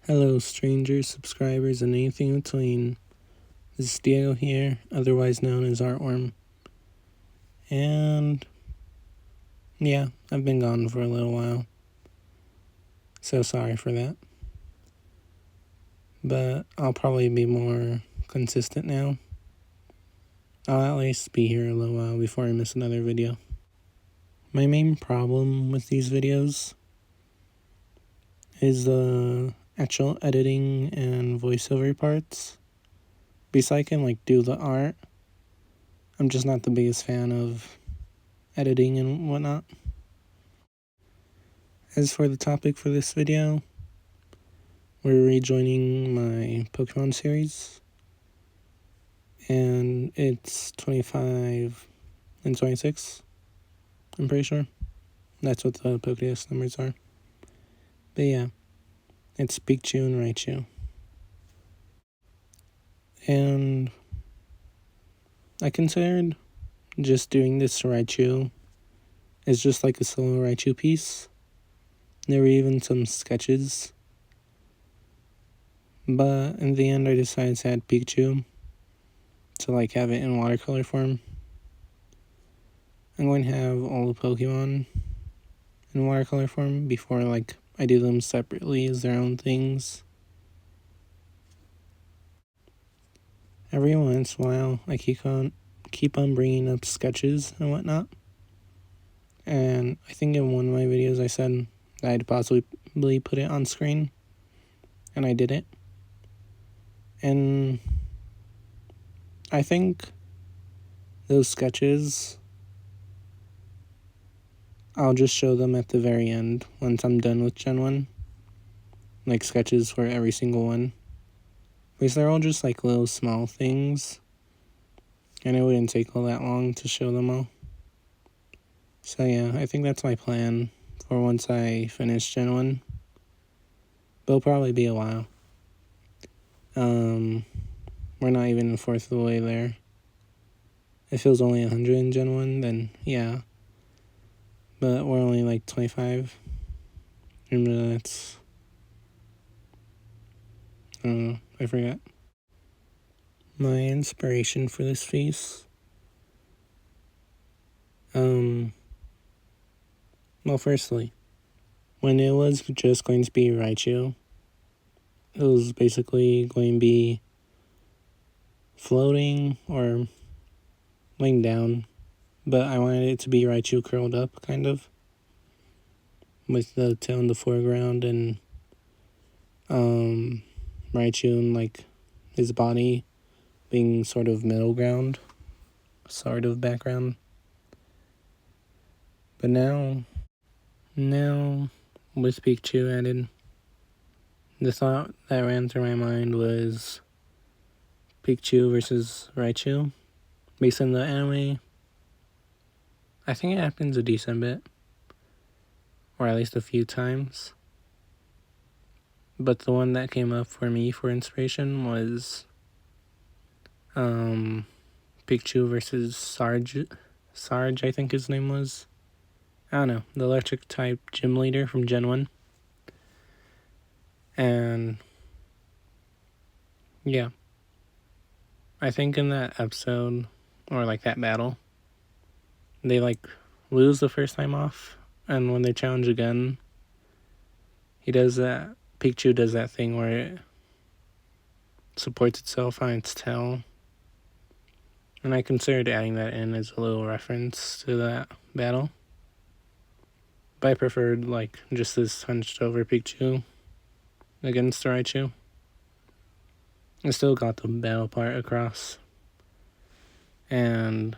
Hello, strangers, subscribers, and anything in between. This is Diego here, otherwise known as Artworm. And yeah, I've been gone for a little while. So sorry for that. But I'll probably be more consistent now. I'll at least be here a little while before I miss another video. My main problem with these videos is the actual editing and voiceover parts. Besides I can do the art, I'm just not the biggest fan of editing and whatnot. As for the topic for this video, we're rejoining my Pokemon series, and it's 25 and 26, I'm pretty sure. That's what the Pokédex numbers are. But yeah, it's Pikachu and Raichu. And I considered just doing this Raichu as just like a solo Raichu piece. There were even some sketches. But in the end, I decided to add Pikachu to have it in watercolor form. I'm going to have all the Pokemon in watercolor form before I do them separately as their own things. Every once in a while, I keep on bringing up sketches and whatnot. And I think in one of my videos I said that I'd possibly put it on screen, and I did it. And I think those sketches, I'll just show them at the very end once I'm done with Gen 1. Sketches for every single one. Because they're all just little small things. And it wouldn't take all that long to show them all. So yeah, I think that's my plan for once I finish Gen 1. But it'll probably be a while. We're not even a fourth of the way there. If it was only 100 in Gen 1, then yeah. But we're only 25. And that's... I don't know, I forgot. My inspiration for this piece. Well, firstly, when it was just going to be Raichu, it was basically going to be floating or laying down, but I wanted it to be Raichu curled up, kind of, with the tail in the foreground and Raichu and his body being sort of middle ground, sort of background. But now with Pikachu added, the thought that ran through my mind was Pikachu versus Raichu. Based on the anime, I think it happens a decent bit, or at least a few times. But the one that came up for me for inspiration was Pikachu versus Sarge, I think his name was. I don't know, the electric type gym leader from Gen 1. And yeah, I think in that episode, or that battle, they lose the first time off, and when they challenge again, Pikachu does that thing where it supports itself on its tail. And I considered adding that in as a little reference to that battle. But I preferred just this hunched over Pikachu against Raichu. I still got the battle part across. And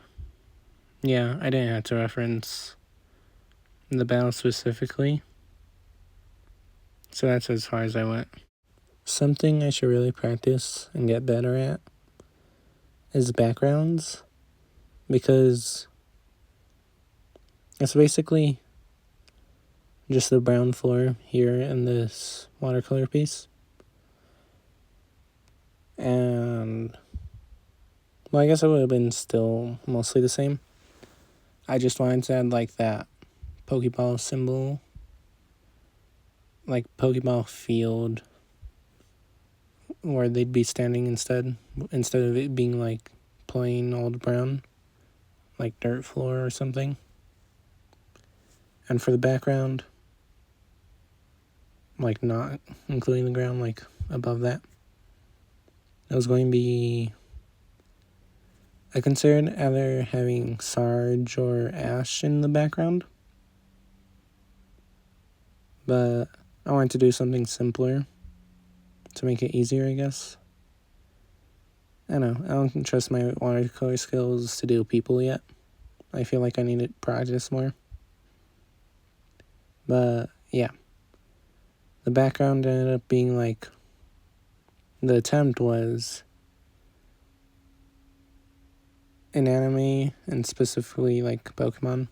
yeah, I didn't have to reference the battle specifically. So that's as far as I went. Something I should really practice and get better at is backgrounds, because it's basically just the brown floor here in this watercolor piece. And well, I guess it would have been still mostly the same. I just wanted to add that Pokeball symbol, Pokeball field where they'd be standing instead of it being like plain old brown, like dirt floor or something. And for the background, like not including the ground, like above that, it was going to be, I considered either having Sarge or Ash in the background, but I wanted to do something simpler to make it easier, I guess. I don't know, I don't trust my watercolor skills to do people yet. I feel like I need to practice more. But yeah, the background ended up being like, the attempt was an anime, and specifically like Pokemon.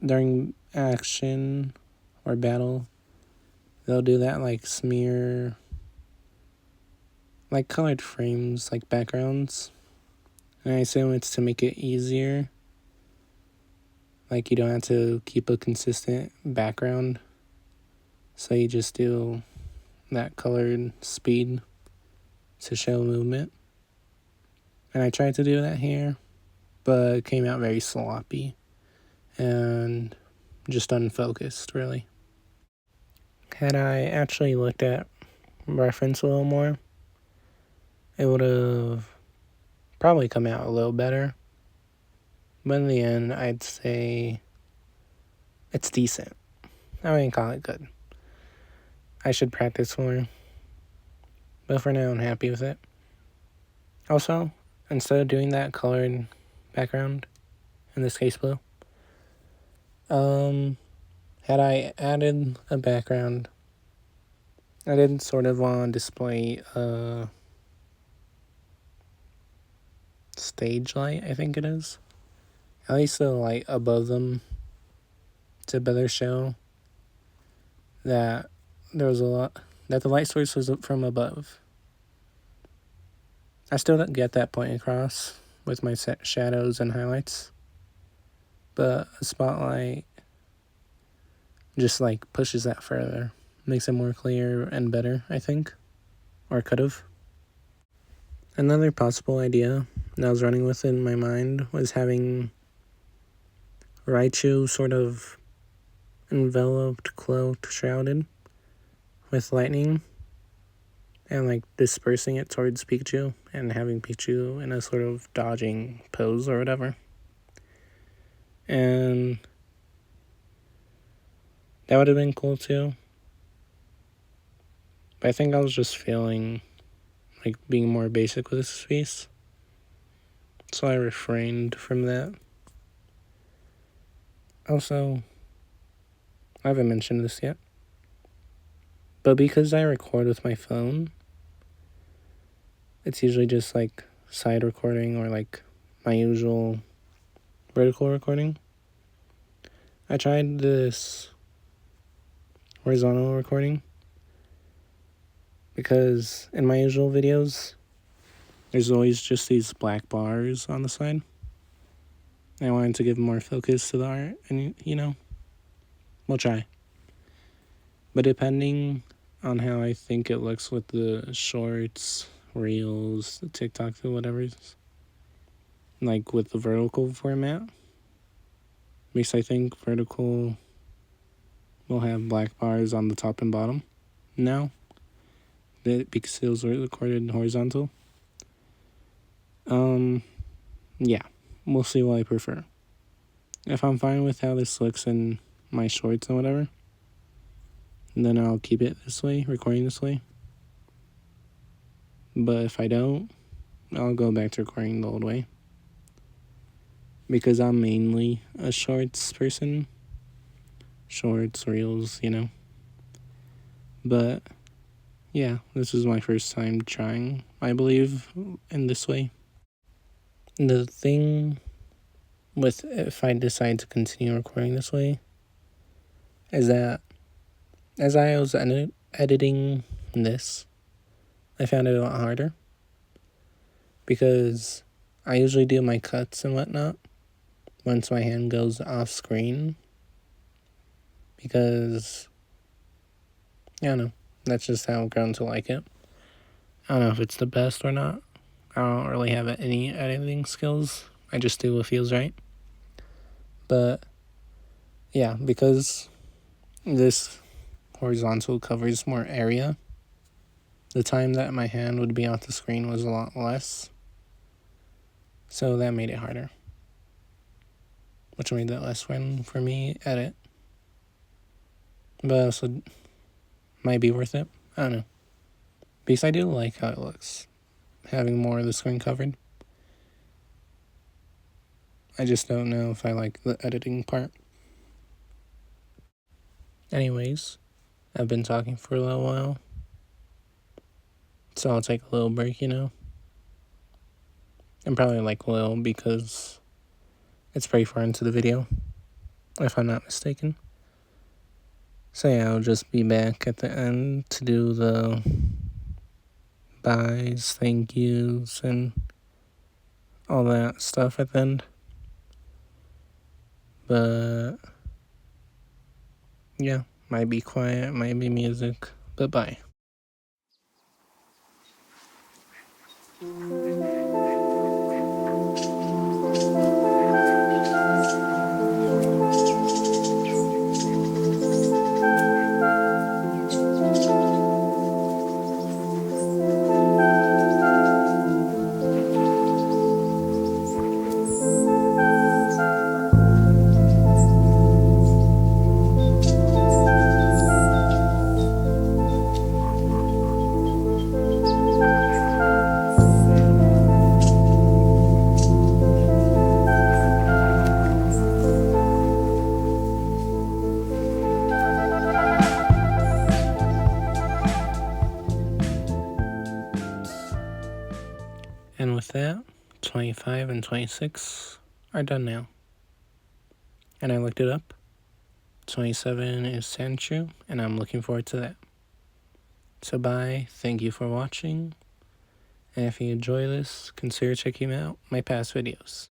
During action or battle, they'll do that like smear, like colored frames, like backgrounds. And I assume it's to make it easier. Like you don't have to keep a consistent background. So you just do that colored speed to show movement. And I tried to do that here, but it came out very sloppy and just unfocused, really. Had I actually looked at reference a little more, it would have probably come out a little better. But in the end, I'd say it's decent. I wouldn't call it good. I should practice more. But for now, I'm happy with it. Also, instead of doing that colored background, in this case blue, had I added a background, I did sort of want to display a stage light, I think it is. At least the light above them, to better show that there was that the light source was from above. I still don't get that point across with my shadows and highlights, but a spotlight just like pushes that further, makes it more clear and better, I think, or could have. Another possible idea that I was running with in my mind was having Raichu sort of enveloped, cloaked, shrouded with lightning, and like dispersing it towards Pikachu and having Pikachu in a sort of dodging pose or whatever. And that would have been cool too. But I think I was just feeling like being more basic with this piece, so I refrained from that. Also, I haven't mentioned this yet, but because I record with my phone, it's usually just like side recording or like my usual vertical recording. I tried this horizontal recording because in my usual videos, there's always just these black bars on the side. I wanted to give more focus to the art, and we'll try. But depending on how I think it looks with the shorts, reels, the TikToks, or whatever, like with the vertical format, because I think vertical will have black bars on the top and bottom now, because it was recorded horizontal. Yeah, we'll see what I prefer. If I'm fine with how this looks in my shorts and whatever, then I'll keep it this way, recording this way. But if I don't, I'll go back to recording the old way. Because I'm mainly a shorts person. Shorts, reels, But, yeah, this is my first time trying, I believe, in this way. The thing with if I decide to continue recording this way is that as I was editing this, I found it a lot harder because I usually do my cuts and whatnot once my hand goes off screen, because I don't know, that's just how I've grown to like it. I don't know if it's the best or not. I don't really have any editing skills. I just do what feels right. But yeah, because this horizontal covers more area, the time that my hand would be off the screen was a lot less. So that made it harder, which made that less fun for me edit. But also might be worth it. I don't know. Because I do like how it looks, having more of the screen covered. I just don't know if I like the editing part. Anyways, I've been talking for a little while, so I'll take a little break, And probably like little because it's pretty far into the video, if I'm not mistaken. So yeah, I'll just be back at the end to do the buys, thank yous, and all that stuff at the end. But yeah, might be quiet, might be music, but bye. And with that, 25 and 26 are done now. And I looked it up. 27 is Sandshrew, and I'm looking forward to that. So bye, thank you for watching, and if you enjoy this, consider checking out my past videos.